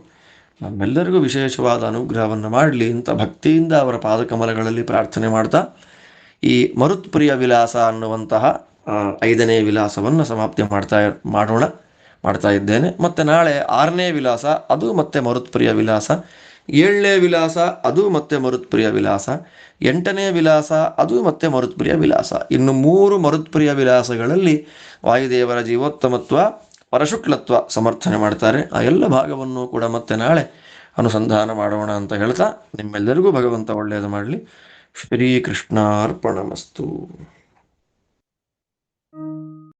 ನಮ್ಮೆಲ್ಲರಿಗೂ ವಿಶೇಷವಾದ ಅನುಗ್ರಹವನ್ನು ಮಾಡಲಿ ಅಂತ ಭಕ್ತಿಯಿಂದ ಅವರ ಪಾದಕಮಲಗಳಲ್ಲಿ ಪ್ರಾರ್ಥನೆ ಮಾಡ್ತಾ ಈ ಮರುತ್ಪ್ರಿಯ ವಿಲಾಸ ಅನ್ನುವಂತಹ 5ನೇ ವಿಲಾಸವನ್ನು ಸಮಾಪ್ತಿ ಮಾಡ್ತಾ ಇದ್ದೇನೆ. ಮತ್ತೆ ನಾಳೆ 6ನೇ ವಿಲಾಸ, ಅದು ಮತ್ತೆ ಮರುತ್ಪ್ರಿಯ ವಿಲಾಸ. 7ನೇ ವಿಲಾಸ, ಅದು ಮತ್ತೆ ಮರುತ್ಪ್ರಿಯ ವಿಲಾಸ. 8ನೇ ವಿಲಾಸ, ಅದು ಮತ್ತೆ ಮರುತ್ಪ್ರಿಯ ವಿಲಾಸ. ಇನ್ನು 3 ಮರುತ್ಪ್ರಿಯ ವಿಲಾಸಗಳಲ್ಲಿ ವಾಯುದೇವರ ಜೀವೋತ್ತಮತ್ವ, ಪರಶುಕ್ಲತ್ವ ಸಮರ್ಥನೆ ಮಾಡ್ತಾರೆ. ಆ ಎಲ್ಲ ಭಾಗವನ್ನು ಕೂಡ ಮತ್ತೆ ನಾಳೆ ಅನುಸಂಧಾನ ಮಾಡೋಣ ಅಂತ ಹೇಳ್ತಾ ನಿಮ್ಮೆಲ್ಲರಿಗೂ ಭಗವಂತ ಒಳ್ಳೆಯದು ಮಾಡಲಿ. ಶ್ರೀಕೃಷ್ಣಾರ್ಪಣಮಸ್ತು.